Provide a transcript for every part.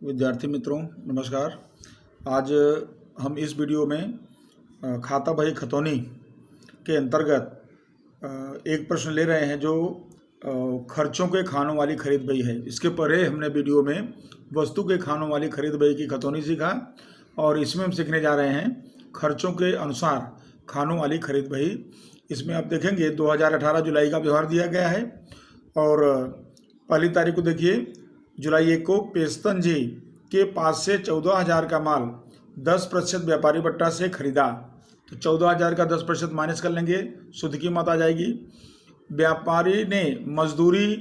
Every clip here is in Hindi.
विद्यार्थी मित्रों नमस्कार। आज हम इस वीडियो में खाता बही खतौनी के अंतर्गत एक प्रश्न ले रहे हैं जो खर्चों के खानों वाली खरीद बही है। इसके पहले हमने वीडियो में वस्तु के खानों वाली खरीद बही की खतौनी सीखा और इसमें हम सीखने जा रहे हैं खर्चों के अनुसार खानों वाली खरीद बही। इसमें आप देखेंगे 2018 जुलाई का व्यवहार दिया गया है और पहली तारीख को देखिए जुलाई 1 को पेस्तन जी के पास से 14,000 का माल 10% व्यापारी बट्टा से खरीदा। तो 14,000 का 10% माइनस कर लेंगे, शुद्ध कीमत आ जाएगी। व्यापारी ने मजदूरी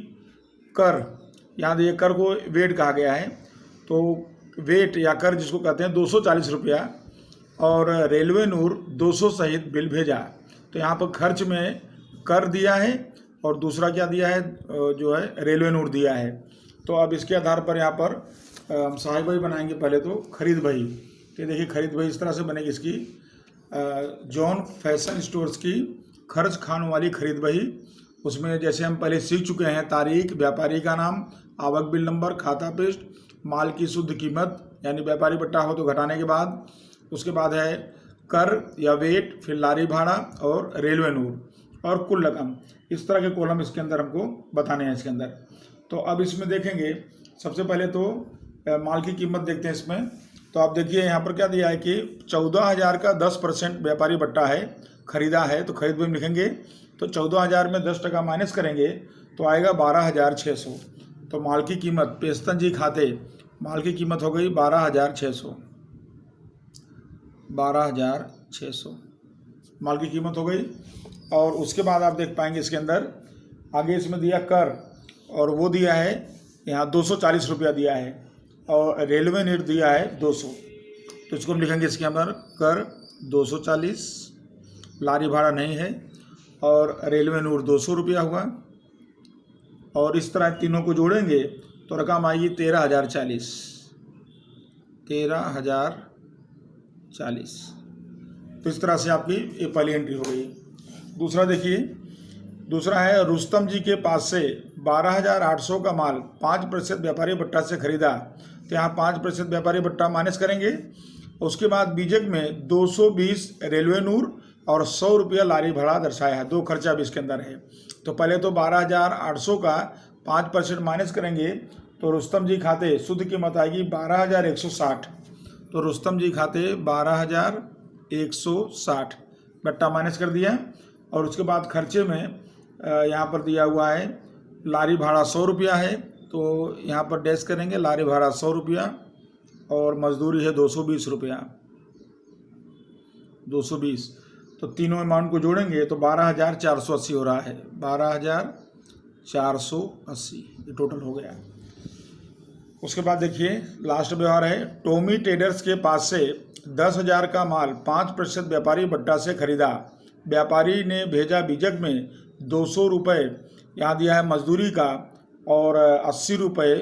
कर, यहाँ ये कर को वेट कहा गया है, तो वेट या कर जिसको कहते हैं 240 रुपया और रेलवे नूर 200 सहित बिल भेजा। तो यहाँ पर खर्च में कर दिया है और दूसरा क्या दिया है, जो है रेलवे नूर दिया है। तो अब इसके आधार पर यहाँ पर हम सहायक बही बनाएंगे। पहले तो खरीद बही, तो देखिए खरीद बही इस तरह से बनेगी। इसकी जॉन फैशन स्टोर्स की खर्च खानों वाली खरीद बही। उसमें जैसे हम पहले सीख चुके हैं, तारीख, व्यापारी का नाम, आवक बिल नंबर, खाता पृष्ठ, माल की शुद्ध कीमत यानी व्यापारी बट्टा हो तो घटाने के बाद, उसके बाद है कर या वेट, फिर लारी भाड़ा और रेलवे नूर और कुल रकम। इस तरह के कॉलम इसके अंदर हमको बताने हैं इसके अंदर। तो अब इसमें देखेंगे सबसे पहले तो माल की कीमत देखते हैं इसमें। तो आप देखिए यहाँ पर क्या दिया है कि 14,000 का 10% व्यापारी बट्टा है, खरीदा है। तो खरीद बही में लिखेंगे तो 14,000 में 10% माइनस करेंगे तो आएगा 12,600। तो माल की कीमत पेस्तन जी खाते माल की कीमत हो गई 12,600। 12,600 माल की कीमत हो गई। और उसके बाद आप देख पाएंगे इसके अंदर आगे इसमें दिया कर और वो दिया है यहाँ 240 रुपया दिया है और रेलवे नूर दिया है 200। तो इसको हम लिखेंगे इसके अंदर कर 240, लारी भाड़ा नहीं है और रेलवे नूर 200 रुपया हुआ। और इस तरह तीनों को जोड़ेंगे तो रकम आएगी 13,040। 13,040। तो इस तरह से आपकी ये पहली एंट्री हो गई। दूसरा देखिए, दूसरा है रुस्तम जी के पास से 12,800 का माल 5% व्यापारी बट्टा से खरीदा। तो यहाँ 5% व्यापारी बट्टा माइनस करेंगे। उसके बाद बीजक में 220 रेलवे नूर और 100 रुपया लारी भाड़ा दर्शाया है। दो खर्चा भी इसके अंदर है। तो पहले तो 12,800 का 5% माइनस करेंगे तो रुस्तम जी खाते शुद्ध कीमत आएगी 12,160। तो रुस्तम जी खाते 12,160 बट्टा माइनस कर दिया। और उसके बाद खर्चे में यहाँ पर दिया हुआ है लारी भाड़ा 100 रुपया है, तो यहाँ पर डैश करेंगे लारी भाड़ा 100 रुपया और मजदूरी है 220 रुपया। 220। तो तीनों अमाउंट को जोड़ेंगे तो 12,480 हो रहा है। 12,480 ये टोटल हो गया। उसके बाद देखिए लास्ट व्यवहार है टॉमी ट्रेडर्स के पास से 10,000 का माल 5% व्यापारी बट्टा से खरीदा। व्यापारी ने भेजा बीजक में 200 रुपये, यहाँ दिया है मजदूरी का और 80 रुपये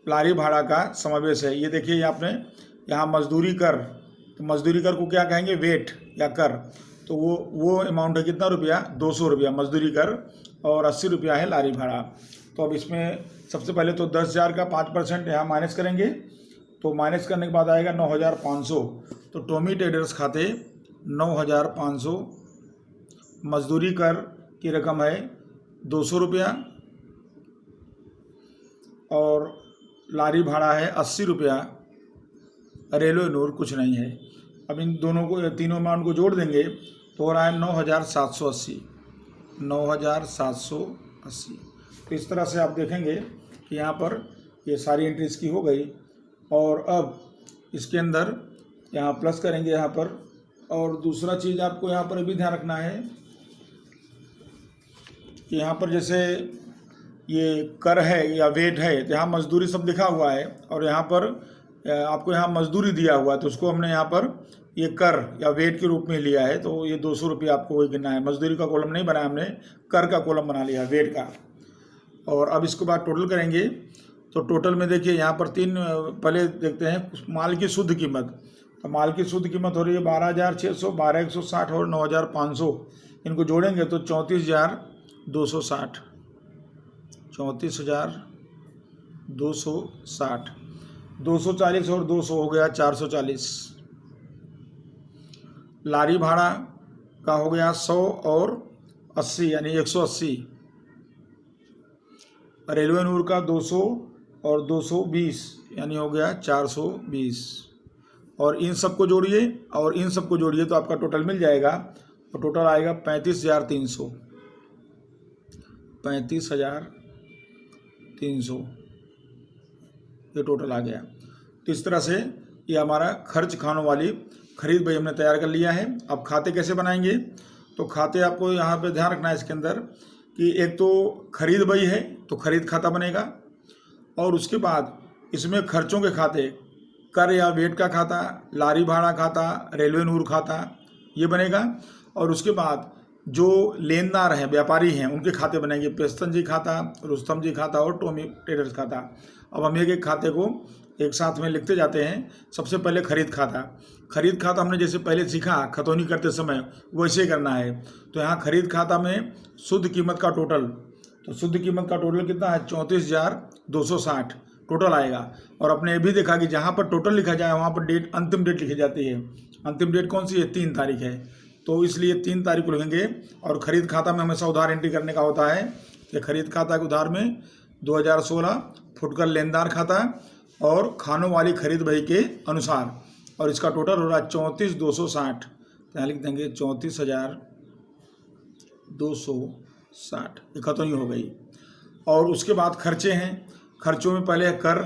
लारी भाड़ा का समावेश है। ये देखिए आपने यहाँ मजदूरी कर, तो मजदूरी कर को क्या कहेंगे, वेट या कर। तो वो अमाउंट है कितना रुपया, 200 रुपया मजदूरी कर और 80 रुपया है लारी भाड़ा। तो अब इसमें सबसे पहले तो 10,000 का 5% यहाँ माइनस करेंगे। तो माइनस करने के बाद आएगा 9,500। तो टॉमी ट्रेडर्स खाते 9,500, मजदूरी कर की रकम है 200 रुपया और लारी भाड़ा है 80 रुपया, रेलवे नूर कुछ नहीं है। अब इन दोनों को, तीनों अमाउंट को जोड़ देंगे तो हो रहा है 9,780। 9,780। तो इस तरह से आप देखेंगे कि यहाँ पर ये सारी एंट्रीज की हो गई। और अब इसके अंदर यहाँ प्लस करेंगे यहाँ पर। और दूसरा चीज़ आपको यहाँ पर भी ध्यान रखना है कि यहाँ पर जैसे ये कर है या वेट है तो यहाँ मजदूरी सब लिखा हुआ है और यहाँ पर आपको यहाँ मजदूरी दिया हुआ है, तो उसको हमने यहाँ पर ये कर या वेट के रूप में लिया है। तो ये 200 रुपया आपको वही गिनना है। मजदूरी का कॉलम नहीं बनाया हमने, कर का कॉलम बना लिया वेट का। और अब इसके बाद टोटल करेंगे तो टोटल में देखिए यहाँ पर तीन, पहले देखते हैं माल की शुद्ध कीमत। तो माल की शुद्ध कीमत हो रही है 12,600, 12,160 और 9,500। इनको जोड़ेंगे तो 34,260। 34,260। 240 और 200 हो गया 440। लारी भाड़ा का हो गया 100 और 80 यानी 180। रेलवे नूर का 200 और 220 यानी हो गया 420। और इन सबको जोड़िए और इन सबको जोड़िए तो आपका टोटल मिल जाएगा। और टोटल आएगा 35,300। 35,300 ये टोटल आ गया। तो इस तरह से ये हमारा खर्च खानों वाली खरीद बही हमने तैयार कर लिया है। अब खाते कैसे बनाएंगे, तो खाते आपको यहाँ पे ध्यान रखना है इसके अंदर कि एक तो खरीद बही है तो खरीद खाता बनेगा, और उसके बाद इसमें खर्चों के खाते, कर या वेट का खाता, लारी भाड़ा खाता, रेलवे नूर खाता ये बनेगा। और उसके बाद जो लेनदार हैं, व्यापारी हैं, उनके खाते बनेंगे, पेस्तन जी खाता, रुस्तम जी खाता और टॉमी ट्रेडर्स खाता। अब हम एक एक खाते को एक साथ में लिखते जाते हैं। सबसे पहले खरीद खाता। खरीद खाता हमने जैसे पहले सीखा खतौनी करते समय वैसे ही करना है। तो यहाँ खरीद खाता में शुद्ध कीमत का टोटल, तो शुद्ध कीमत का टोटल कितना है 34,260 टोटल आएगा। और आपने ये भी देखा कि जहाँ पर टोटल लिखा जाए वहाँ पर डेट, अंतिम डेट लिखी जाती है। अंतिम डेट कौन सी है, 3 तारीख है, तो इसलिए 3 तारीख को लिखेंगे। और खरीद खाता में हमेशा उधार एंट्री करने का होता है कि खरीद खाता के उधार में 2016 फुटकर लेनदार खाता और खानों वाली खरीद बही के अनुसार, और इसका टोटल हो रहा है 34,260। तो यहाँ लिख देंगे 34,260, ये खतौनी हो गई। और उसके बाद खर्चे हैं। खर्चों में पहले कर,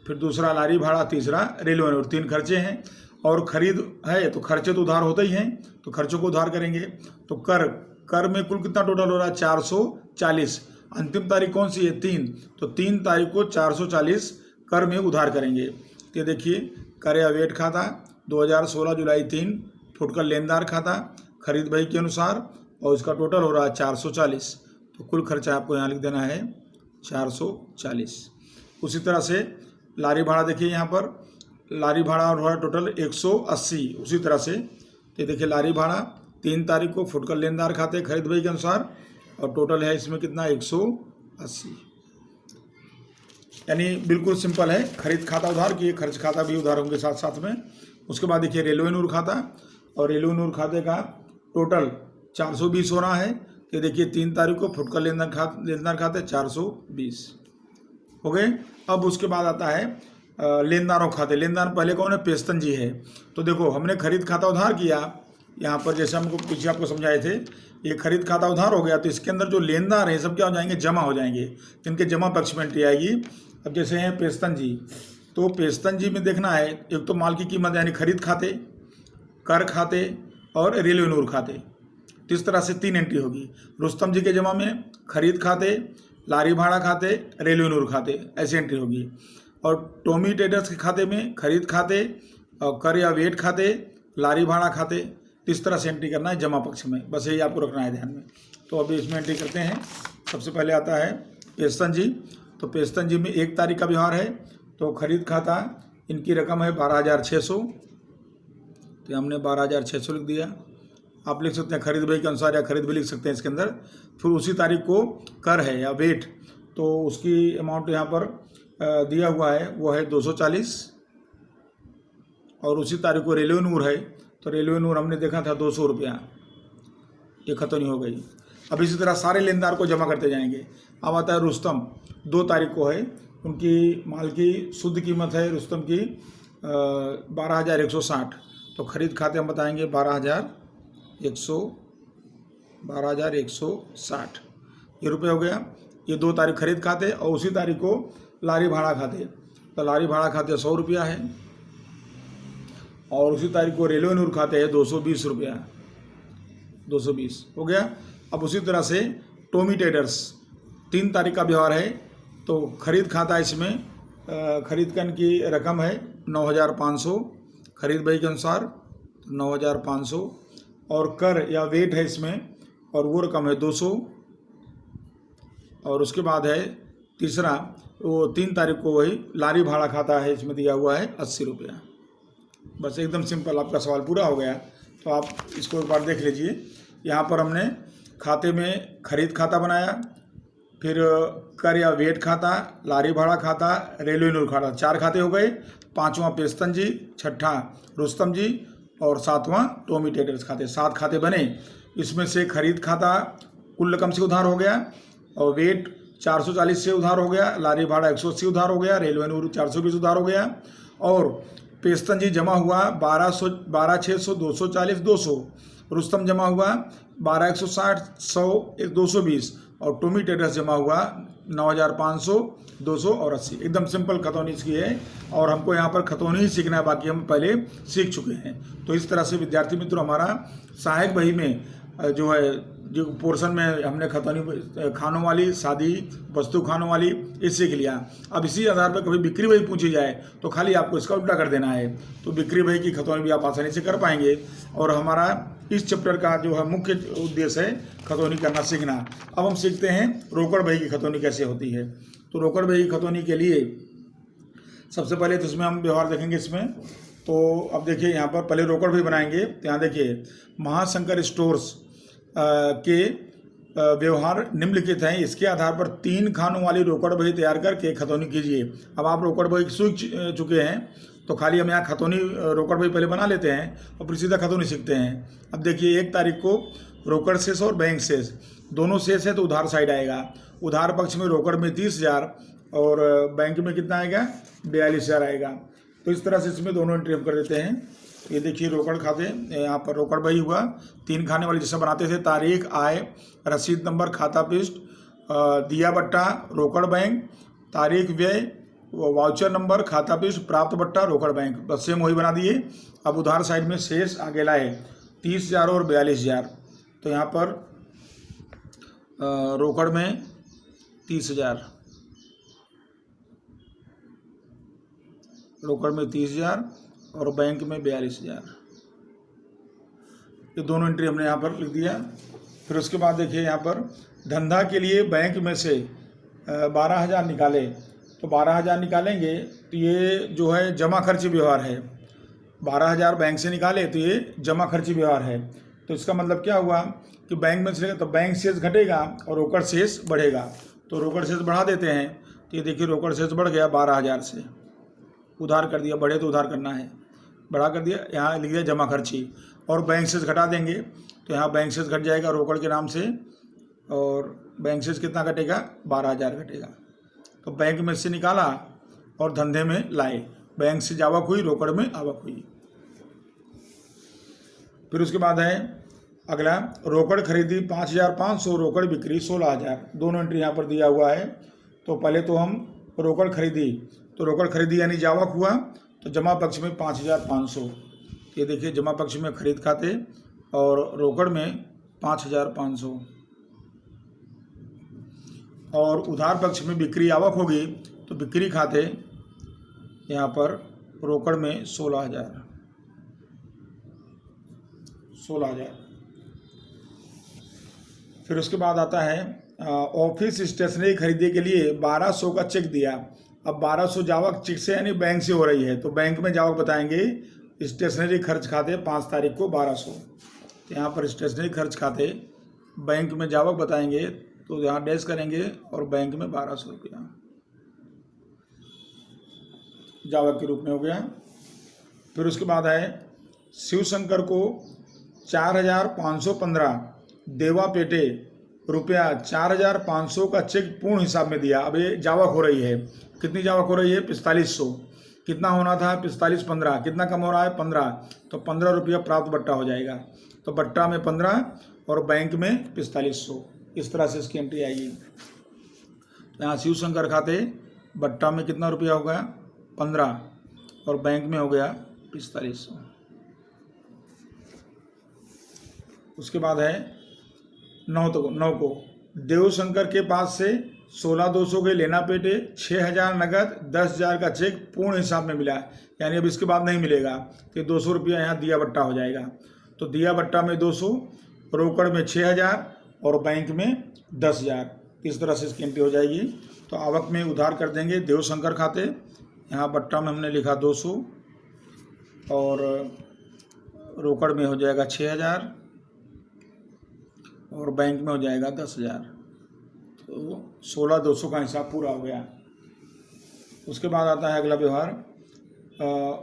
फिर दूसरा लारी भाड़ा, तीसरा रेलवे नूर, 3 खर्चे हैं। और खरीद है तो खर्चे तो उधार होते ही हैं, तो खर्चों को उधार करेंगे। तो कर में कुल कितना टोटल हो रहा है 440। अंतिम तारीख कौन सी है 3, तो 3 तारीख को 440 कर में उधार करेंगे। तो देखिए कर या वेट खाता 2016 जुलाई 3 फुटकर लेनदार खाता खरीद बही के अनुसार, और इसका टोटल हो रहा है 440। तो कुल खर्चा आपको यहाँ लिख देना है 440। उसी तरह से लारी भाड़ा देखिए, यहाँ पर लारी भाड़ा और भाड़ा टोटल 180। उसी तरह से ये देखिए लारी भाड़ा 3 तारीख को फुटकर लेनदार खाते खरीद बही के अनुसार, और टोटल है इसमें कितना 180। यानी बिल्कुल सिंपल है, खरीद खाता उधार किए, खर्च खाता भी उधार होंगे साथ साथ में। उसके बाद देखिए रेलवे नूर खाता, और रेलवे नूर खाते का टोटल 420 हो रहा है। ये देखिए 3 तारीख को फुटकर लेनदार खाते 420 हो गए। अब उसके बाद आता है लेनदारों खाते। लेनदार पहले कौन है, पेस्तन जी है। तो देखो हमने खरीद खाता उधार किया, यहाँ पर जैसे हमको पीछे आपको समझाए थे, ये खरीद खाता उधार हो गया। तो इसके अंदर जो लेनदार हैं सब क्या हो जाएंगे, जमा हो जाएंगे, जिनके जमा पक्ष में एंट्री आएगी। अब जैसे हैं पेस्तन जी, तो पेस्तन जी में देखना है एक तो माल की कीमत यानी खरीद खाते, कर खाते और रेलवे नूर खाते। तो इस तरह से 3 एंट्री होगी। रुस्तम जी के जमा में खरीद खाते, लारी भाड़ा खाते, रेलवे नूर खाते, ऐसी एंट्री होगी। और टॉमी ट्रेडर्स के खाते में खरीद खाते और कर या वेट खाते, लारी भाड़ा खाते। तो इस तरह से एंट्री करना है जमा पक्ष में, बस यही आपको रखना है ध्यान में। तो अभी इसमें एंट्री करते हैं। सबसे पहले आता है पेस्तन जी। तो पेस्तन जी में 1 तारीख का व्यवहार है, तो खरीद खाता इनकी रकम है 12,600। तो हमने 12,600 लिख दिया। आप लिख सकते हैं खरीद बही के अनुसार, या खरीद भी लिख सकते हैं इसके अंदर। फिर उसी तारीख को कर है या वेट, तो उसकी अमाउंट यहाँ पर दिया हुआ है वो है 240। और उसी तारीख को रेलवे नूर है, तो रेलवे नूर हमने देखा था 200 रुपया, ये खतौनी हो गई। अब इसी तरह सारे लेनदार को जमा करते जाएंगे। अब आता है रुस्तम, 2 तारीख को है, उनकी माल की शुद्ध कीमत है रुस्तम की 12,160। तो खरीद खाते हम बताएंगे 12,160 ये रुपये हो गया। ये 2 तारीख खरीद खाते, और उसी तारीख को लारी भाड़ा खाते, तो लारी भाड़ा खाते 100 रुपया है। और उसी तारीख को रेलवे नूर खाते हैं 220 रुपया, 220 हो गया। अब उसी तरह से टॉमी ट्रेडर्स 3 तारीख का व्यवहार है, तो खरीद खाता इसमें खरीद कर की रकम है 9,500 खरीद बही के अनुसार, 9,500। और कर या वेट है इसमें, और वो रकम है 200। और उसके बाद है तीसरा, वो 3 तारीख को वही लारी भाड़ा खाता है, इसमें दिया हुआ है 80 रुपया। बस एकदम सिंपल, आपका सवाल पूरा हो गया। तो आप इसको एक बार देख लीजिए। यहाँ पर हमने खाते में खरीद खाता बनाया, फिर कर या वेट खाता, लारी भाड़ा खाता, रेलवे नूर खाता, 4 खाते हो गए। 5वां पेस्तन जी, 6ठा रुस्तम जी और 7वां टॉमी टेडर्स खाते, 7 खाते बने। इसमें से खरीद खाता कुल रकम से उधार हो गया और वेट 440 से उधार हो गया, लारी भाड़ा 180 उधार हो गया, रेलवे नूर 420 उधार हो गया और पेस्तन जी जमा हुआ 12,600 240 200, रुस्तम जमा हुआ 12,160 100 220 और टॉमी टेडर्स जमा हुआ 9,500 200 और 80। एकदम सिंपल खतौनी इसकी है और हमको यहाँ पर खतौनी ही सीखना है, बाकी हम पहले सीख चुके हैं। तो इस तरह से विद्यार्थी मित्रों हमारा सहायक बही में जो है जो पोर्शन में हमने खतौनी खानों वाली, सादी वस्तु खानों वाली ये सीख लिया। अब इसी आधार पर कभी बिक्री बही पूछी जाए तो खाली आपको इसका उल्टा कर देना है, तो बिक्री बही की खतौनी भी आप आसानी से कर पाएंगे। और हमारा इस चैप्टर का जो है मुख्य उद्देश्य है खतौनी करना सीखना। अब हम सीखते हैं रोकड़ बही की खतौनी कैसे होती है। तो रोकड़ बही की खतौनी के लिए सबसे पहले तो इसमें हम व्यवहार देखेंगे इसमें। तो अब देखिए यहाँ पर पहले रोकड़ बही बनाएंगे। तो यहाँ देखिए महाशंकर स्टोर्स के व्यवहार निम्नलिखित हैं, इसके आधार पर 3 खानों वाली रोकड़ बही तैयार करके खतौनी कीजिए। अब आप रोकड़ बही सीख चुके हैं तो खाली हम यहाँ खतौनी रोकड़ बही पहले बना लेते हैं और फिर सीधा खतौनी सीखते हैं। अब देखिए 1 तारीख को रोकड़ शेष और बैंक शेष दोनों शेष है तो उधार साइड आएगा। उधार पक्ष में रोकड़ में 30,000 और बैंक में कितना आएगा 42,000 आएगा। तो इस तरह से इसमें दोनों एंट्री हम कर देते हैं। ये देखिए रोकड़ खाते, यहाँ पर रोकड़ बही हुआ 3 खाने वाली जैसे बनाते थे, तारीख, आय, रसीद नंबर, खाता पृष्ठ, दिया बट्टा, रोकड़ बैंक, तारीख, व्यय, वाउचर नंबर, खाता पृष्ठ, प्राप्त बट्टा, रोकड़ बैंक, बस सेम वही बना दिए। अब उधार साइड में शेष आगे लाए 30,000 और 42,000। तो यहाँ पर रोकड़ में 30,000, रोकड़ में 30,000 और बैंक में 42,000, ये दोनों एंट्री हमने यहाँ पर लिख दिया। फिर उसके बाद देखिए यहाँ पर धंधा के लिए बैंक में से 12,000 निकाले, तो 12,000 निकालेंगे तो ये जो है जमा खर्ची व्यवहार है। 12,000 बैंक से निकाले तो ये जमा खर्ची व्यवहार है। तो इसका मतलब क्या हुआ कि बैंक में से तो बैंक शेष घटेगा और रोकड़ शेष बढ़ेगा। तो रोकड़ शेष बढ़ा देते हैं। तो ये देखिए रोकड़ शेष बढ़ गया 12,000 से, उधार कर दिया, बढ़े तो उधार करना है, बढ़ा कर दिया, यहाँ लिख दिया जमा खर्ची। और बैंक शेष घटा देंगे तो यहाँ बैंक शेष घट जाएगा रोकड़ के नाम से और बैंक शेष कितना घटेगा 12,000 घटेगा। तो बैंक में से निकाला और धंधे में लाए, बैंक से आवक हुई, रोकड़ में आवक हुई। फिर उसके बाद है अगला रोकड़ खरीदी 5,500, रोकड़ बिक्री 16,000, दोनों एंट्री यहाँ पर दिया हुआ है। तो पहले तो हम रोकड़ खरीदी, तो रोकड़ खरीदी यानी आवक हुआ तो जमा पक्ष में 5,500, ये देखिए जमा पक्ष में खरीद खाते और रोकड़ में 5,500 और उधार पक्ष में बिक्री आवक होगी तो बिक्री खाते यहाँ पर रोकड़ में 16,000। फिर उसके बाद आता है ऑफिस स्टेशनरी खरीदने के लिए 1,200 का चेक दिया। अब 1,200 जावक चेक से यानी बैंक से हो रही है तो बैंक में जावक बताएंगे स्टेशनरी खर्च खाते 5 तारीख को 1,200। तो यहाँ पर स्टेशनरी खर्च खाते बैंक में जावक बताएंगे तो यहाँ डैश करेंगे और बैंक में 1,200 रुपया जावक के रूप में हो गया। फिर उसके बाद है शिवशंकर को 4,515 देवा पेटे रुपया 4,500 का चेक पूर्ण हिसाब में दिया। अब ये जावक हो रही है, कितनी जावक हो रही है 4,500, कितना होना था 45 15, कितना कम हो रहा है 15, तो 15 रुपया प्राप्त बट्टा हो जाएगा। तो बट्टा में 15 और बैंक में 4,500, इस तरह से इसकी एंट्री आएगी। तो यहाँ शिवशंकर खाते बट्टा में कितना रुपया हो गया 15 और बैंक में हो गया 4,500। उसके बाद है 9 को देवशंकर के पास से 16,200 के लेना पेटे, 6,000 नगद, 10,000 का चेक पूर्ण हिसाब में मिला, यानी अब इसके बाद नहीं मिलेगा तो 200 रुपया यहाँ दिया बट्टा हो जाएगा। तो दिया बट्टा में 200, रोकड़ में 6,000 और बैंक में 10,000, इस तरह से इसकी एंट्री हो जाएगी। तो आवक में उधार कर देंगे देवशंकर खाते, यहाँ बट्टा में हमने लिखा 200 और रोकड़ में हो जाएगा 6,000 और बैंक में हो जाएगा 10,000। तो 16,200 का हिसाब पूरा हो गया। उसके बाद आता है अगला व्यवहार।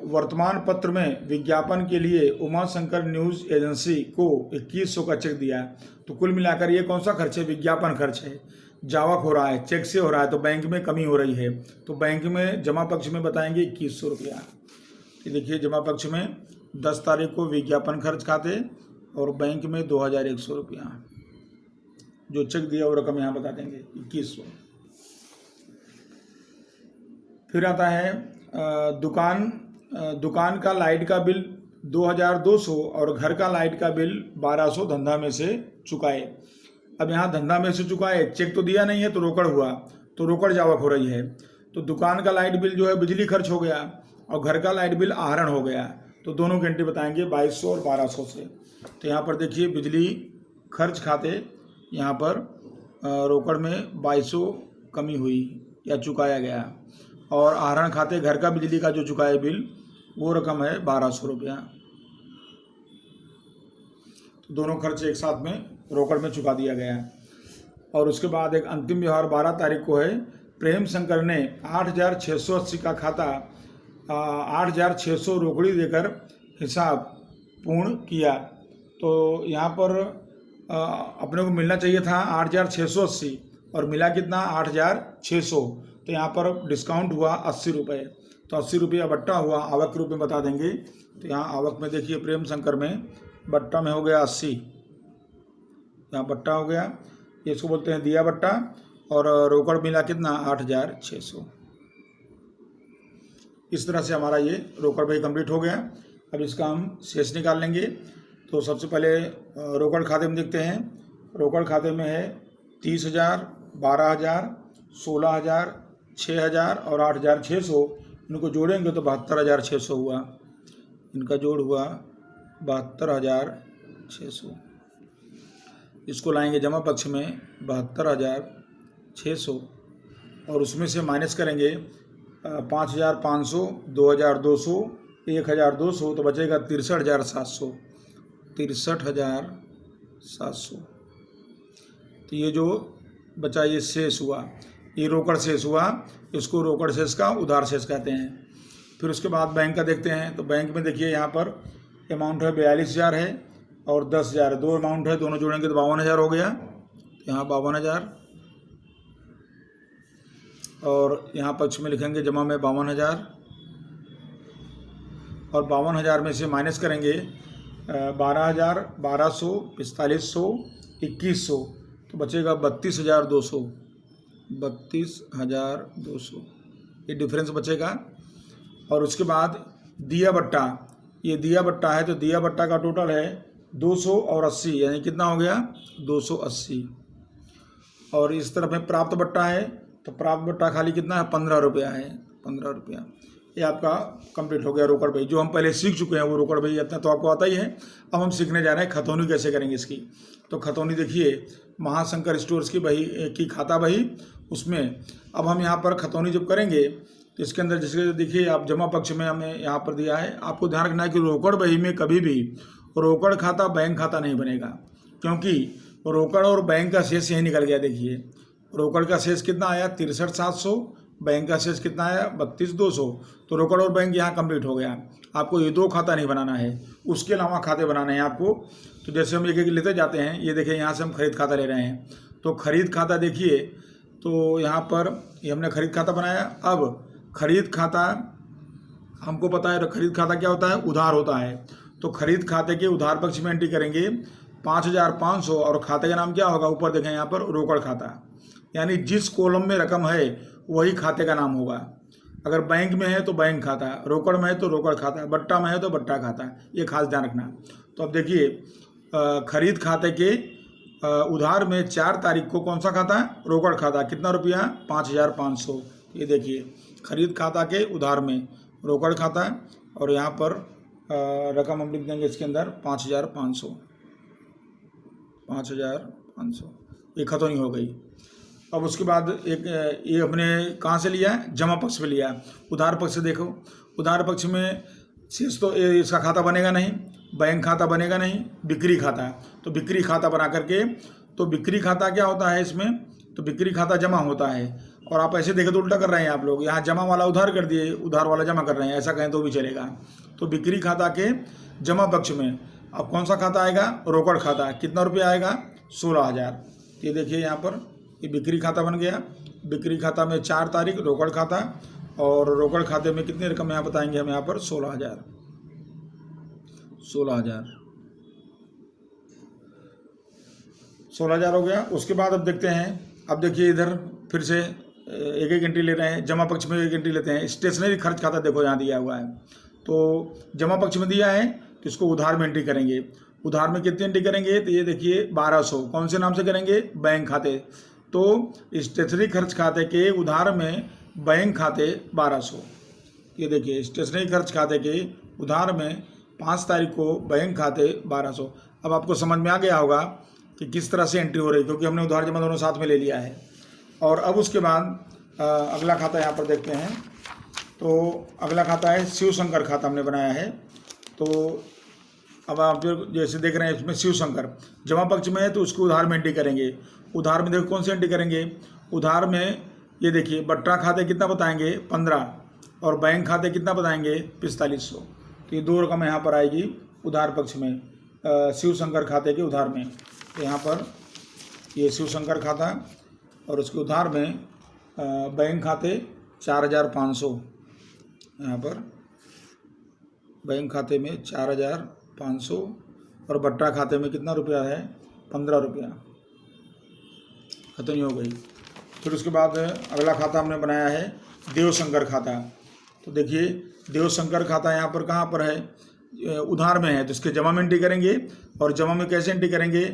वर्तमान पत्र में विज्ञापन के लिए उमा शंकर न्यूज़ एजेंसी को 2100 का चेक दिया है। तो कुल मिलाकर ये कौन सा खर्च है? विज्ञापन खर्च है। जावक हो रहा है, चेक से हो रहा है, तो बैंक में कमी हो रही है। तो बैंक में जमा पक्ष में बताएंगे 2100 रुपया। देखिए जमा पक्ष में 10 तारीख को विज्ञापन खर्च खाते और बैंक में 2100 रुपया। जो चेक दिया वो रकम यहाँ बता देंगे 2100। फिर आता है दुकान का लाइट का बिल 2200 और घर का लाइट का बिल 1200 धंधा में से चुकाए। अब यहाँ धंधा में से चुकाए, चेक तो दिया नहीं है तो रोकड़ हुआ, तो रोकड़ जावक हो रही है। तो दुकान का लाइट बिल जो है बिजली खर्च हो गया और घर का लाइट बिल आहरण हो गया। तो दोनों की एंट्री बताएंगे 2200 और 1200 से। तो यहाँ पर देखिए बिजली खर्च खाते यहाँ पर रोकड़ में 2200 कमी हुई या चुकाया गया, और आहरण खाते घर का बिजली का जो चुकाए बिल वो रकम है 1200 रुपया। तो दोनों खर्च एक साथ में रोकड़ में चुका दिया गया। और उसके बाद एक अंतिम व्यवहार 12 तारीख को है। प्रेम शंकर ने 8680 का खाता 8600 रोकड़ी देकर हिसाब पूर्ण किया। तो यहाँ पर अपने को मिलना चाहिए था 8680 और मिला कितना? 8600। तो यहाँ पर डिस्काउंट हुआ 80 रुपये। तो 80 रुपया बट्टा हुआ, आवक के रूप में बता देंगे। तो यहाँ आवक में देखिए प्रेम शंकर में बट्टा में हो गया 80, यहाँ बट्टा हो गया, ये इसको बोलते हैं दिया बट्टा। और रोकड़ मिला कितना? 8600। इस तरह से हमारा ये रोकड़ भाई कंप्लीट हो गया। अब इसका हम शेष निकाल लेंगे। तो सबसे पहले रोकड़ खाते में देखते हैं। रोकड़ खाते में है 30,000, 12,000, 16,000, 6,000 और 8,600। इनको जोड़ेंगे तो 72,600 हुआ। इनका जोड़ हुआ 72,600। इसको लाएंगे जमा पक्ष में 72,600 और उसमें से माइनस करेंगे 5,500, 2,200, 1,200, तो बचेगा 63,700। 63,700। तो ये जो बचा ये शेष हुआ, ये रोकड़ शेष हुआ। इसको रोकड़ शेष का उधार शेष कहते हैं। फिर उसके बाद बैंक का देखते हैं। तो बैंक में देखिए यहाँ पर अमाउंट है 42,000 है और 10,000 है। दो अमाउंट है, दोनों जोड़ेंगे तो 52,000 हो गया। यहाँ 52,000 और यहाँ पक्ष में लिखेंगे जमा में 52,000 और 52,000 में से माइनस करेंगे 12,000, 1,200, 4,500, 2,100, तो बचेगा 32,200। 32,200 ये डिफरेंस बचेगा। और उसके बाद दिया बट्टा, ये दिया बट्टा है तो दिया बट्टा का टोटल है 200 और 80, यानी कितना हो गया? 280। और इस तरफ में प्राप्त बट्टा है तो प्राप्त बट्टा खाली कितना है? 15 रुपया है। 15 रुपया ये आपका कंप्लीट हो गया रोकड़ भाई। जो हम पहले सीख चुके हैं वो रोकड़ भाई इतना तो आपको आता ही है। अब हम सीखने जा रहे हैं खतौनी कैसे करेंगे इसकी। तो खतौनी देखिए महाशंकर स्टोर्स की बही की खाता बही, उसमें अब हम यहाँ पर खतौनी जब करेंगे तो इसके अंदर जैसे देखिए आप जमा पक्ष में हमें यहाँ पर दिया है। आपको ध्यान रखना है कि रोकड़ बही में कभी भी रोकड़ खाता बैंक खाता नहीं बनेगा, क्योंकि रोकड़ और बैंक का शेष यही निकल गया। देखिए रोकड़ का शेष कितना आया? 63,700। बैंक का शेष कितना आया? 32,200। तो रोकड़ और बैंक यहाँ कंप्लीट हो गया। आपको ये दो खाता नहीं बनाना है, उसके अलावा खाते बनाने हैं आपको। तो जैसे हम एक एक लेते जाते हैं, ये देखिए यहाँ से हम खरीद खाता ले रहे हैं। तो खरीद खाता देखिए, तो यहाँ पर ये हमने खरीद खाता बनाया। अब खरीद खाता हमको पता है, खरीद खाता क्या होता है? उधार होता है। तो खरीद खाते के उधार पक्ष में एंट्री करेंगे 5,500 और खाते का नाम क्या होगा? ऊपर देखें यहाँ पर रोकड़ खाता, यानी जिस कॉलम में रकम है वही खाते का नाम होगा। अगर बैंक में है तो बैंक खाता, रोकड़ में है तो रोकड़ खाता, बट्टा में है तो बट्टा खाता। ये खास ध्यान रखना। तो अब देखिए खरीद खाते के उधार में 4 तारीख को कौन सा खाता है? रोकड़ खाता। कितना रुपया? 5,500। ये देखिए खरीद खाता के उधार में रोकड़ खाता है और यहाँ पर रकम हम लिख देंगे इसके अंदर 5,500। 5,500 ये खतौनी हो गई। अब उसके बाद एक ये हमने कहाँ से लिया है? जमा पक्ष में लिया है। उधार पक्ष से देखो, उधार पक्ष में शेष तो इसका खाता बनेगा नहीं, बैंक खाता बनेगा नहीं, बिक्री खाता। तो बिक्री खाता बना करके, तो बिक्री खाता क्या होता है? इसमें तो बिक्री खाता जमा होता है। और आप ऐसे देखें तो उल्टा कर रहे हैं आप लोग, यहाँ जमा वाला उधार कर दिए, उधार वाला जमा कर रहे हैं, ऐसा कहें तो भी चलेगा। तो बिक्री खाता के जमा पक्ष में अब कौन सा खाता आएगा? रोकड़ खाता। कितना रुपया आएगा? 16,000। ये देखिए यहाँ पर ये बिक्री खाता बन गया। बिक्री खाता में 4 तारीख रोकड़ खाता, और रोकड़ खाते में कितनी रकम यहाँ बताएंगे हम यहाँ पर? 16,000। 16,000 हो गया। उसके बाद अब देखते हैं, अब देखिए इधर फिर से एक एक एंट्री ले रहे हैं। जमा पक्ष में एक एंट्री लेते हैं। स्टेशनरी खर्च खाता देखो यहाँ दिया हुआ है, तो जमा पक्ष में दिया है तो इसको उधार में एंट्री करेंगे। उधार में कितनी एंट्री करेंगे? तो ये देखिए 1200। कौन से नाम से करेंगे? बैंक खाते। तो स्टेशनरी खर्च खाते के उधार में बैंक खाते 1200। ये देखिए स्टेशनरी खर्च खाते के उधार में 5 तारीख को बैंक खाते 1200। अब आपको समझ में आ गया होगा कि किस तरह से एंट्री हो रही है, क्योंकि हमने उधार जमा दोनों साथ में ले लिया है। और अब उसके बाद अगला खाता यहाँ पर देखते हैं। तो अगला खाता है शिव शंकर खाता हमने बनाया है। तो अब आप जैसे देख रहे हैं इसमें शिव शंकर जमा पक्ष में है, तो उसको उधार में एंट्री करेंगे। उधार में देखो कौन सी एंट्री करेंगे? उधार में ये देखिए बट्टा खाते कितना बताएंगे? 15, और बैंक खाते कितना बताएंगे? 4500। तो ये 2 रकम यहाँ पर आएगी उधार पक्ष में, शिव शंकर खाते के उधार में। तो यहाँ पर ये शिव शंकर खाता, और उसके उधार में बैंक खाते 4,500। यहाँ पर बैंक खाते में 4,500, और बट्टा खाते में कितना रुपया है? 15 रुपया। खत्म ही हो गई। फिर उसके बाद अगला खाता हमने बनाया है देवशंकर खाता। तो देखिए देवशंकर खाता यहाँ पर कहाँ पर है? उधार में है, तो इसके जमा में एंट्री करेंगे। और जमा में कैसे एंट्री करेंगे?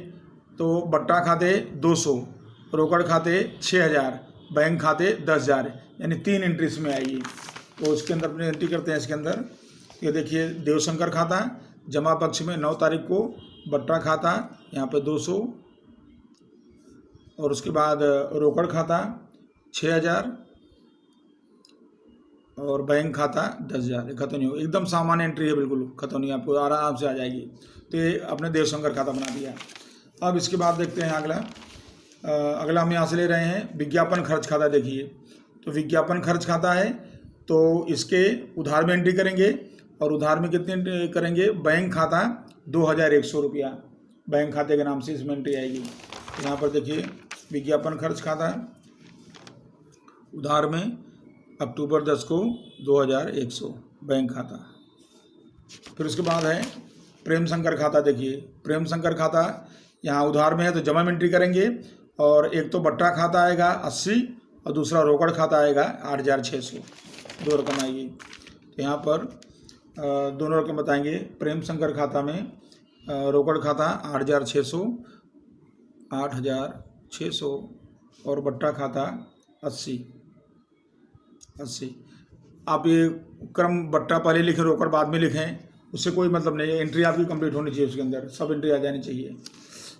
तो बट्टा खाते 200, रोकड़ खाते 6,000, बैंक खाते 10,000, यानी 3 एंट्री इसमें आएगी। तो उसके अंदर अपनी एंट्री करते हैं। इसके अंदर ये देखिए देवशंकर खाता जमा पक्ष में 9 तारीख को, बट्टा खाता यहाँ पे 200, और उसके बाद रोकड़ खाता 6,000, और बैंक खाता 10,000। खत्म नहीं हो, एकदम सामान्य एंट्री है, बिल्कुल खत्म नहीं, आपको आराम से आ जाएगी। तो ये अपने देवशंकर खाता बना दिया। अब इसके बाद देखते हैं अगला हम यहाँ से ले रहे हैं विज्ञापन खर्च खाता। देखिए तो विज्ञापन खर्च खाता है, तो इसके उधार में एंट्री करेंगे। और उधार में कितनी एंट्री करेंगे? बैंक खाता 2,100 रुपया, बैंक खाते के नाम से इसमें एंट्री आएगी। यहाँ पर देखिए विज्ञापन खर्च खाता उधार में अक्टूबर 10 को 2,100, बैंक खाता। फिर उसके बाद है प्रेम शंकर खाता। देखिए प्रेम शंकर खाता यहाँ उधार में है, तो जमा में एंट्री करेंगे। और एक तो बट्टा खाता आएगा 80, और दूसरा रोकड़ खाता आएगा 8,600। 2 रकम आएगी। तो यहाँ पर दोनों रकम बताएंगे। प्रेम शंकर खाता में रोकड़ खाता 8,600, और बट्टा खाता 80। आप ये क्रम बट्टा पहले लिखें, रोकड़ बाद में लिखें, उससे कोई मतलब नहीं है। एंट्री आपकी कंप्लीट होनी चाहिए, उसके अंदर सब एंट्री आ जानी चाहिए।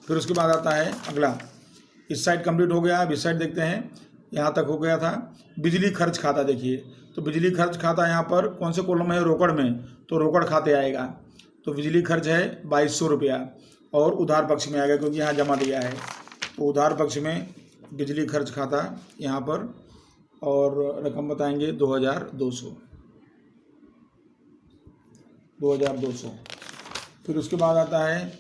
फिर उसके बाद आता है अगला, इस साइड कंप्लीट हो गया। अब इस साइड देखते हैं, यहाँ तक हो गया था बिजली खर्च खाता। देखिए तो बिजली खर्च खाता यहाँ पर कौन से कॉलम है? रोकड़ में, तो रोकड़ खाते आएगा। तो बिजली खर्च है 2,200 रुपया, और उधार पक्ष में आएगा क्योंकि यहाँ जमा दिया है। तो उधार पक्ष में बिजली खर्च खाता यहाँ पर, और रकम बताएंगे 2,200। फिर उसके बाद आता है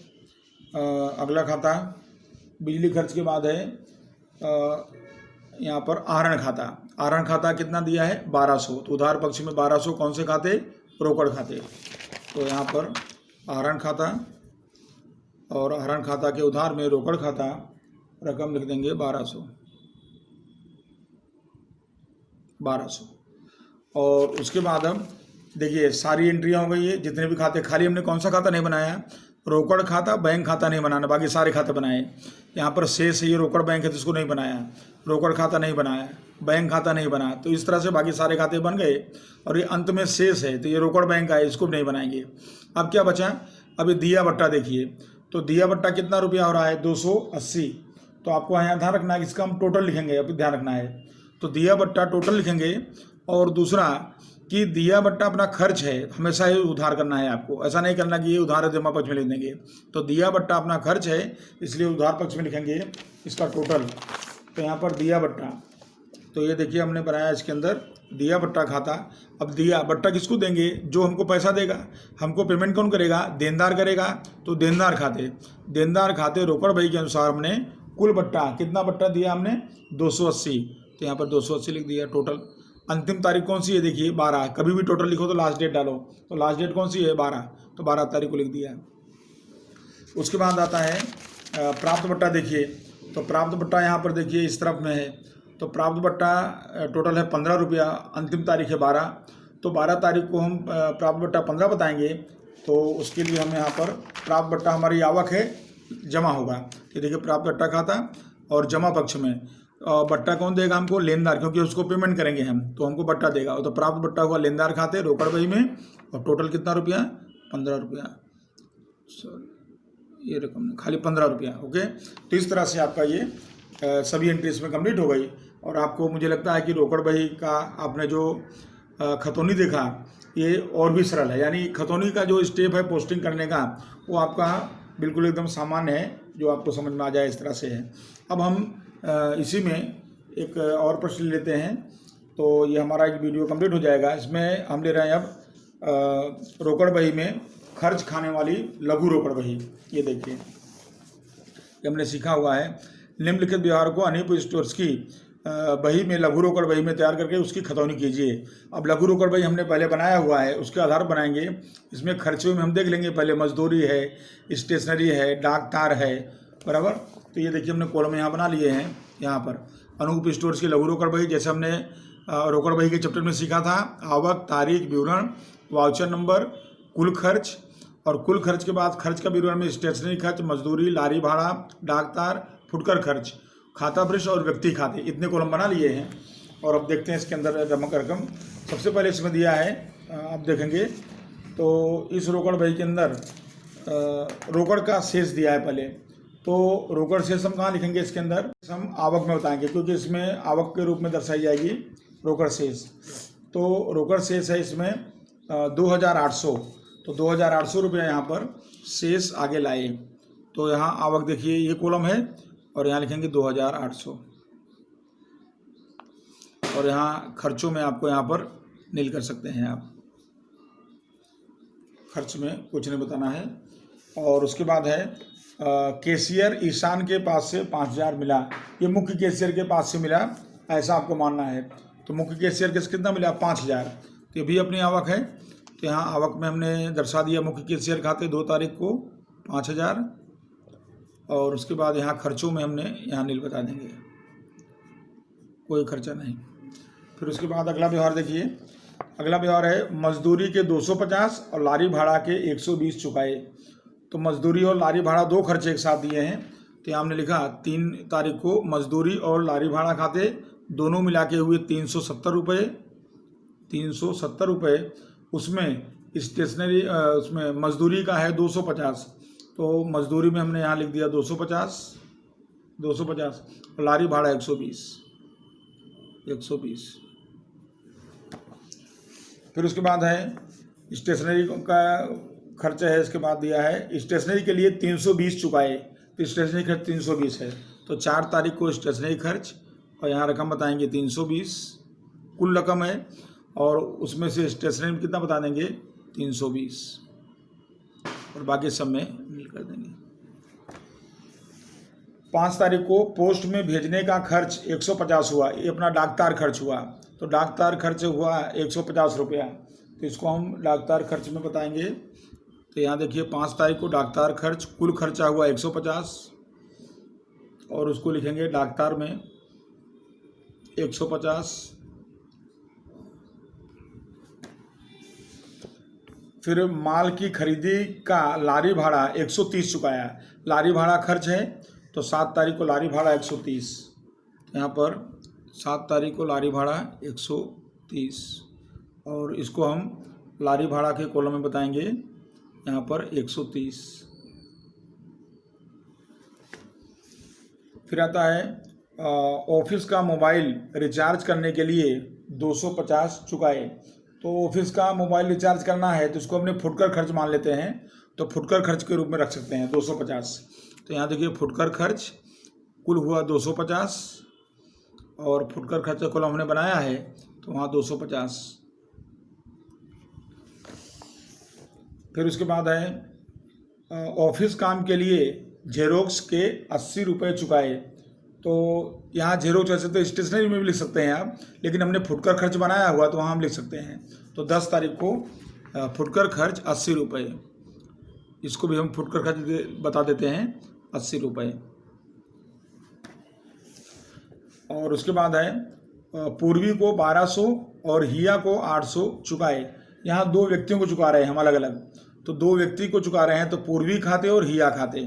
अगला खाता बिजली खर्च के बाद है यहाँ पर आहरण खाता। आहरण खाता कितना दिया है? 1,200। तो उधार पक्ष में 1,200 कौन से खाते? रोकड़ खाते। तो यहाँ पर आहरण खाता, और आहरण खाता के उधार में रोकड़ खाता, रकम लिख देंगे 1,200। और उसके बाद हम देखिए सारी एंट्रियाँ हो गई है, जितने भी खाते। खाली हमने कौन सा खाता नहीं बनाया? रोकड़ खाता, बैंक खाता नहीं बनाना, बाकी सारे खाते बनाए। यहाँ पर शेष ये रोकड़ बैंक है तो इसको नहीं बनाया, रोकड़ खाता नहीं बनाया, बैंक खाता नहीं बना। तो इस तरह से बाकी सारे खाते बन गए। और ये अंत में शेष है, तो ये रोकड़ बैंक है, इसको भी नहीं बनाएंगे। अब क्या बचा? अब ये दिया बट्टा देखिए, तो दिया बट्टा कितना रुपया हो रहा है? 280। तो आपको यहाँ ध्यान रखना है, इसका हम टोटल लिखेंगे, अब ध्यान रखना है। तो दिया बट्टा टोटल लिखेंगे। और दूसरा कि दिया बट्टा अपना खर्च है, हमेशा ही उधार करना है आपको, ऐसा नहीं करना कि ये उधार है जमा पक्ष में लिख देंगे। तो दिया बट्टा अपना खर्च है, इसलिए उधार पक्ष में लिखेंगे इसका टोटल। तो यहाँ पर दिया बट्टा, तो ये देखिए हमने बनाया इसके अंदर दिया बट्टा खाता। अब दिया बट्टा किसको देंगे? जो हमको पैसा देगा। हमको पेमेंट कौन करेगा? देनदार करेगा। तो देनदार खाते रोकड़ बही के अनुसार हमने कुल बट्टा, कितना बट्टा दिया हमने? 280। तो यहाँ पर 280 लिख दिया टोटल। अंतिम तारीख कौन सी है? देखिए 12। कभी भी टोटल लिखो तो लास्ट डेट डालो, तो लास्ट डेट कौन सी है? 12। तो 12 तारीख को लिख दिया। उसके बाद आता है प्राप्त बट्टा। देखिए तो प्राप्त बट्टा यहाँ पर देखिए इस तरफ में है। तो प्राप्त बट्टा टोटल है 15 रुपया, अंतिम तारीख है 12। तो 12 तारीख को हम प्राप्त बट्टा 15 बताएंगे। तो उसके लिए हम यहाँ पर प्राप्त बट्टा हमारी आवक है, जमा होगा। ये देखिए प्राप्त बट्टा खाता और जमा पक्ष में बट्टा कौन देगा हमको? लेनदार, क्योंकि उसको पेमेंट करेंगे हम, तो हमको बट्टा देगा। तो प्राप्त बट्टा हुआ लेनदार खाते रोकड़ बही में, और टोटल कितना रुपया? 15 रुपया। सॉरी, ये रकम खाली 15 रुपया। ओके, तो इस तरह से आपका ये सभी एंट्री इसमें कंप्लीट हो गई। और आपको मुझे लगता है कि रोकड़ बही का आपने जो खतौनी देखा, ये और भी सरल है। यानी खतौनी का जो स्टेप है पोस्टिंग करने का, वो आपका बिल्कुल एकदम सामान्य है, जो आपको समझ में आ जाए इस तरह से है। अब हम इसी में एक और प्रश्न लेते हैं, तो ये हमारा एक वीडियो कंप्लीट हो जाएगा। इसमें हम ले रहे हैं अब रोकड़ बही में खर्च खाने वाली लघु रोकड़ बही। ये देखिए, ये हमने सीखा हुआ है। निम्नलिखित व्यवहार को अनेक स्टोर्स की बही में, लघु रोकड़ बही में तैयार करके उसकी खतौनी कीजिए। अब लघु रोकड़ बही हमने पहले बनाया हुआ है, उसके आधार पर बनाएंगे। इसमें खर्चे में हम देख लेंगे, पहले मजदूरी है, स्टेशनरी है, डाक तार है, बराबर। तो ये देखिए हमने कॉलम यहाँ बना लिए हैं। यहाँ पर अनूप स्टोर्स की लघु रोकड़ बही, जैसे हमने रोकड़ बही के चैप्टर में सीखा था, आवक, तारीख, विवरण, वाउचर नंबर, कुल खर्च, और कुल खर्च के बाद खर्च का विवरण में स्टेशनरी खर्च, मजदूरी, लारी भाड़ा, डाक तार, फुटकर खर्च, खाता पृष्ठ और व्यक्ति खाते, इतने कॉलम बना लिए हैं। और अब देखते हैं इसके अंदर जमा रकम। सबसे पहले इसमें दिया है, आप देखेंगे तो इस रोकड़ बही के अंदर रोकड़ का शेष दिया है पहले। तो रोकड़ शेष हम कहाँ लिखेंगे? इसके अंदर हम आवक में बताएंगे, क्योंकि इसमें आवक के रूप में दर्शाई जाएगी रोकड़ शेष। तो रोकड़ शेष है इसमें 2800। तो 2800 रुपये यहाँ पर शेष आगे लाए। तो यहाँ आवक देखिए, ये कॉलम है, और यहाँ लिखेंगे 2800। और यहाँ खर्चों में आपको यहाँ पर नील कर सकते हैं आप, खर्च में कुछ नहीं बताना है। और उसके बाद है कैशियर ईशान के पास से 5000 मिला। ये मुख्य कैशियर के पास से मिला, ऐसा आपको मानना है। तो मुख्य कैशियर के कितना मिला? 5000। तो ये भी अपनी आवक है। तो यहाँ आवक में हमने दर्शा दिया, मुख्य कैशियर खाते 2 तारीख को 5000। और उसके बाद यहाँ खर्चों में हमने यहाँ नील बता देंगे, कोई खर्चा नहीं। फिर उसके बाद अगला व्यवहार देखिए। अगला व्यवहार है मजदूरी के 250 और लारी भाड़ा के 120 चुकाए। तो मजदूरी और लारी भाड़ा 2 खर्चे एक साथ दिए हैं। तो यहाँ हमने लिखा 3 तारीख को मजदूरी और लारी भाड़ा खाते दोनों मिला के हुए 370 रुपये। 370 रुपये। उसमें स्टेशनरी, उसमें मजदूरी का है 250। तो मजदूरी में हमने यहाँ लिख दिया 250 और लारी भाड़ा 120। फिर उसके बाद है स्टेशनरी का खर्चा है, इसके बाद दिया है स्टेशनरी के लिए 320 चुकाए। तो स्टेशनरी खर्च 320 है। तो 4 तारीख को स्टेशनरी खर्च, और यहाँ रकम बताएंगे 320 कुल रकम है, और उसमें से स्टेशनरी में कितना बता देंगे? 320, और बाकी सब में मिल कर देंगे। 5 तारीख को पोस्ट में भेजने का खर्च 150 हुआ। ये अपना डाकतार खर्च हुआ। तो डाकतार खर्च हुआ 150 रुपया। तो इसको हम डाकतार खर्च में बताएंगे। तो यहाँ देखिए 5 तारीख को डाकतार खर्च कुल खर्चा हुआ 150, और उसको लिखेंगे डाकतार में 150। फिर माल की खरीदी का लारी भाड़ा 130 चुकाया। लारी भाड़ा खर्च है, तो 7 तारीख को लारी भाड़ा 130। यहाँ पर 7 तारीख को लारी भाड़ा 130, और इसको हम लारी भाड़ा के कॉलम में बताएंगे यहाँ पर 130। फिर आता है ऑफिस का मोबाइल रिचार्ज करने के लिए 250 चुकाए। तो ऑफिस का मोबाइल रिचार्ज करना है, तो इसको हमने फुटकर खर्च मान लेते हैं। तो फुटकर खर्च के रूप में रख सकते हैं 250। तो यहाँ देखिए फुटकर खर्च कुल हुआ 250, और फुटकर खर्च का कॉलम हमने बनाया है तो वहाँ 250। फिर उसके बाद है ऑफिस काम के लिए जेरोक्स के 80 रुपये चुकाए। तो यहाँ जेरोक्स ऐसे तो स्टेशनरी में भी लिख सकते हैं आप, लेकिन हमने फुटकर खर्च बनाया हुआ तो वहाँ हम लिख सकते हैं। तो 10 तारीख को फुटकर खर्च 80 रुपये, इसको भी हम फुटकर खर्च बता देते हैं 80 रुपये। और उसके बाद है पूर्वी को 1200 और हिया को 800 चुकाए। यहाँ 2 व्यक्तियों को चुका रहे हैं हम अलग अलग, तो 2 व्यक्ति को चुका रहे हैं, तो पूर्वी खाते और हिया खाते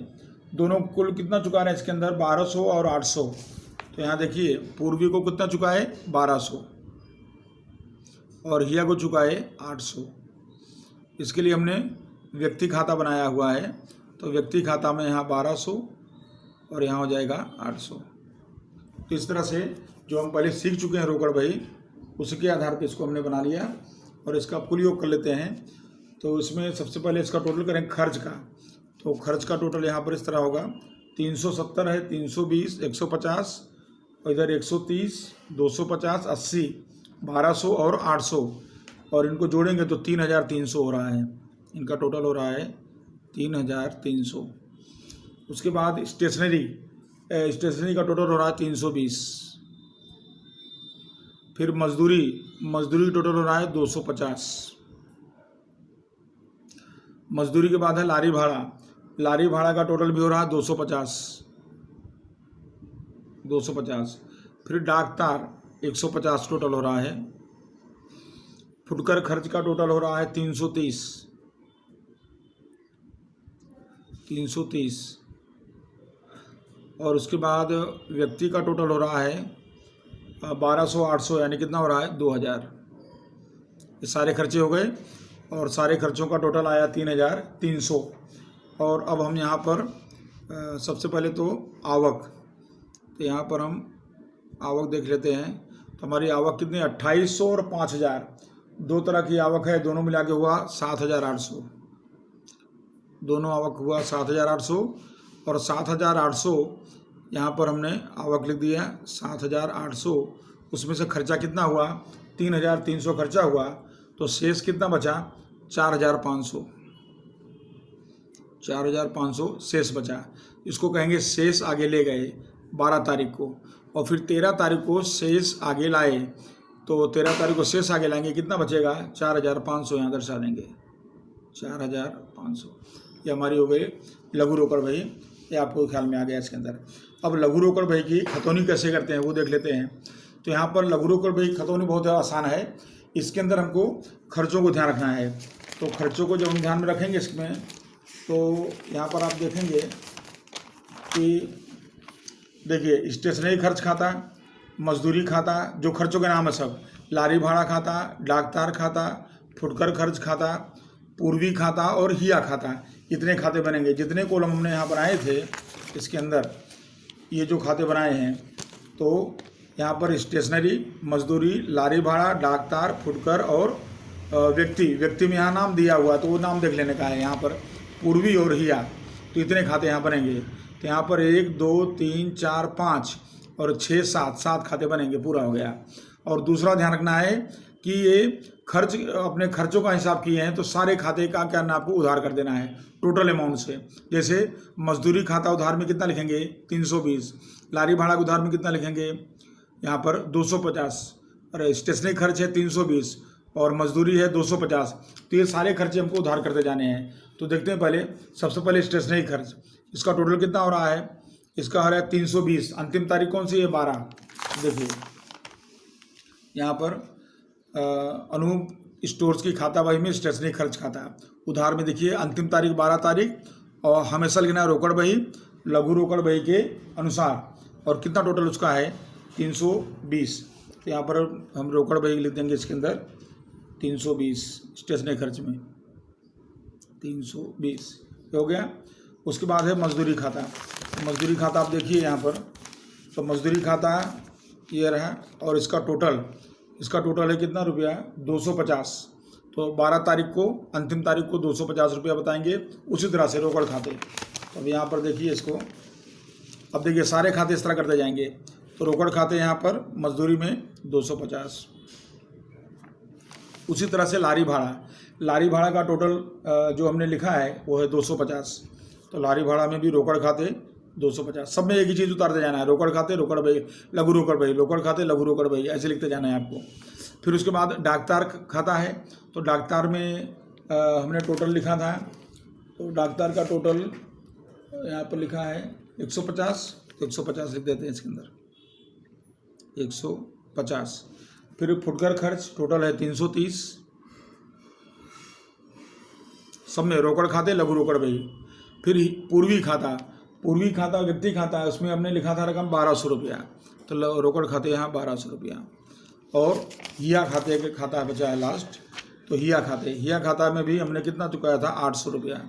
दोनों कुल कितना चुका रहे हैं इसके अंदर 1200 और 800। तो यहाँ देखिए पूर्वी को कितना चुकाए 1200 और हिया को चुकाए 800। इसके लिए हमने व्यक्ति खाता बनाया हुआ है, तो व्यक्ति खाता में यहाँ 1200 और यहाँ हो जाएगा 800। तो इस तरह से जो हम पहले सीख चुके हैं रोकड़ बही, उसके आधार पर इसको हमने बना लिया और इसका कुल योग कर लेते हैं। तो इसमें सबसे पहले इसका टोटल करें खर्च का, तो खर्च का टोटल यहाँ पर इस तरह होगा 370 है, 320, 150 और इधर 130, 250, 80, 1200 और 800, और इनको जोड़ेंगे तो 3300 हो रहा है। इनका टोटल हो रहा है 3300। उसके बाद स्टेशनरी का टोटल हो रहा है 320। फिर मजदूरी का टोटल हो रहा है 250। मजदूरी के बाद है लारी भाड़ा का टोटल भी हो रहा है 250। फिर डाकतार 150 टोटल हो रहा है। फुटकर खर्च का टोटल हो रहा है 330। और उसके बाद व्यक्ति का टोटल हो रहा है 1200 800, यानी कितना हो रहा है 2000। ये सारे खर्चे हो गए और सारे खर्चों का टोटल आया 3300। और अब हम यहाँ पर सबसे पहले तो आवक, तो यहाँ पर हम आवक देख लेते हैं। तो हमारी आवक कितनी 2800 और 5000, 2 तरह की आवक है, दोनों मिला के हुआ 7800। दोनों आवक हुआ 7800 और 7800 यहाँ पर हमने आवक लिख दिया 7800। उसमें से खर्चा कितना हुआ 3300 खर्चा हुआ, तो शेष कितना बचा 4500 शेष बचा। इसको कहेंगे शेष आगे ले गए 12 तारीख को, और फिर 13 तारीख को शेष आगे लाए। तो 13 तारीख को शेष आगे लाएंगे, कितना बचेगा 4500, यहाँ दर्शा देंगे 4500। ये हमारी हो गई लघु रोकड़ बही, ये आपको ख्याल में आ गया इसके अंदर। अब लघु रोकड़ बही की खतौनी कैसे करते हैं वो देख लेते हैं। तो यहाँ पर लघु रोकड़ बही खतौनी बहुत आसान है। इसके अंदर हमको खर्चों को ध्यान रखना है। तो खर्चों को जब हम ध्यान में रखेंगे इसमें, तो यहाँ पर आप देखेंगे कि देखिए स्टेशनरी खर्च खाता, मजदूरी खाता, जो खर्चों के नाम है सब, लारी भाड़ा खाता, डाकतार खाता, फुटकर खर्च खाता, पूर्वी खाता और हिया खाता, इतने खाते बनेंगे। जितने कॉलम हमने यहाँ बनाए थे इसके अंदर, ये जो खाते बनाए हैं, तो यहाँ पर स्टेशनरी, मजदूरी, लारी भाड़ा, डाकतार, फुटकर और व्यक्ति में यहाँ नाम दिया हुआ, तो वो नाम देख लेने का है। यहाँ पर पूर्वी और हिया, तो इतने खाते यहाँ बनेंगे। तो यहाँ पर 1 2 3 4 5 और 6 7 खाते बनेंगे, पूरा हो गया। और दूसरा ध्यान रखना है कि ये खर्च अपने खर्चों का हिसाब किए हैं, तो सारे खाते का क्या करना, आपको उधार कर देना है टोटल अमाउंट से। जैसे मजदूरी खाता उधार में कितना लिखेंगे 320, लारी भाड़ा उधार में कितना लिखेंगे यहाँ पर 250, और स्टेशनरी खर्च है 320 और मजदूरी है 250। तो ये सारे खर्चे हमको उधार करते जाने हैं। तो देखते हैं पहले, सबसे पहले स्टेशनरी खर्च, इसका टोटल कितना हो रहा है, इसका हो रहा है 320। अंतिम तारीख कौन सी है 12। देखिए यहाँ पर अनूप स्टोर्स की खाता बही में स्टेशनरी खर्च खाता, उधार में देखिए अंतिम तारीख 12 तारीख, और हमेशा लिखना रोकड़ बही लघु रोकड़ बही के अनुसार, और कितना टोटल उसका है 320। तो यहाँ पर हम रोकड़ बही लिख देंगे इसके अंदर 320 स्टेशनरी खर्च में 320 हो गया। उसके बाद है मजदूरी खाता। मजदूरी खाता आप देखिए यहाँ पर, तो मजदूरी खाता ये रहा, और इसका टोटल है कितना रुपया 250। तो 12 तारीख को अंतिम तारीख को 250 रुपया बताएंगे। उसी तरह से रोकड़ खाते, तो अब यहाँ पर देखिए इसको, अब देखिए सारे खाते इस तरह करते जाएंगे। तो रोकड़ खाते यहाँ पर मजदूरी में 250। उसी तरह से लारी भाड़ा का टोटल जो हमने लिखा है वो है 250। तो लारी भाड़ा में भी रोकड़ खाते 250। सब में एक ही चीज़ उतारते जाना है, रोकड़ खाते रोकड़ बही लघु रोकड़ बही, रोकड़ खाते लघु रोकड़ बही, ऐसे लिखते जाना है आपको। फिर उसके बाद डाकतार खाता है, तो डाकतार में हमने टोटल लिखा था, तो डाकतार का टोटल यहाँ पर लिखा है 150, तो 150 लिख देते हैं इसके अंदर 150। फिर फुटकर खर्च टोटल है 330। सब में रोकड़ खाते लघु रोकड़ बही। फिर पूर्वी खाता व्यक्ति खाता है, उसमें हमने लिखा था रकम 1200 रुपया, तो रोकड़ खाते यहाँ 1200 रुपया। और हिया खाते के खाता बचा है लास्ट, तो हिया खाता में भी हमने कितना चुकाया था 800 रुपया।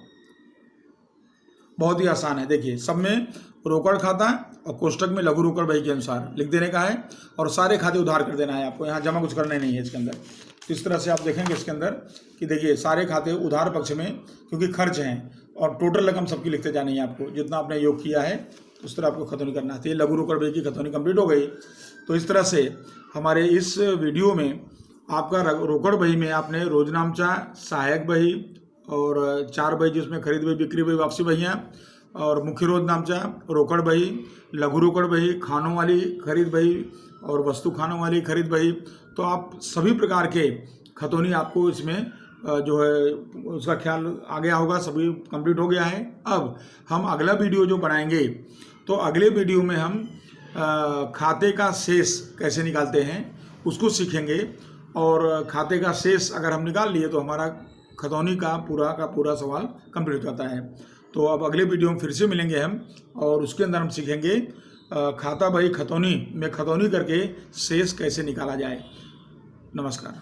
बहुत ही आसान है, देखिए सब में रोकड़ खाता और कोष्टक में लघु रोकड़ बही के अनुसार लिख देने का है, और सारे खाते उधार कर देना है आपको, यहाँ जमा कुछ करना नहीं है इसके अंदर। तो इस तरह से आप देखेंगे इसके अंदर कि देखिए सारे खाते उधार पक्ष में, क्योंकि खर्च हैं और टोटल रकम सबकी लिखते जानी है आपको, जितना आपने योग किया है उस तरह आपको खतौनी करना है। तो ये लघु रोकड़ बही की खतौनी कंप्लीट हो गई। तो इस तरह से हमारे इस वीडियो में आपका रोकड़ बही में आपने रोजनामचा, सहायक बही और 4 बही जिसमें खरीद बही, बिक्री बही, वापसी बहियाँ, और मुख्य रोजनामचा, रोकड़ बही, लघु रोकड़ बही, खानों वाली खरीद बही और वस्तु खानों वाली खरीद बही। तो आप सभी प्रकार के खतौनी आपको इसमें जो है उसका ख्याल आ गया होगा, सभी कंप्लीट हो गया है। अब हम अगला वीडियो जो बनाएंगे, तो अगले वीडियो में हम खाते का शेष कैसे निकालते हैं उसको सीखेंगे, और खाते का शेष अगर हम निकाल लिए तो हमारा खतौनी का पूरा सवाल कंप्लीट हो जाता है। तो अब अगले वीडियो में फिर से मिलेंगे हम, और उसके अंदर हम सीखेंगे खाता बही खतौनी में खतौनी करके शेष कैसे निकाला जाए। नमस्कार।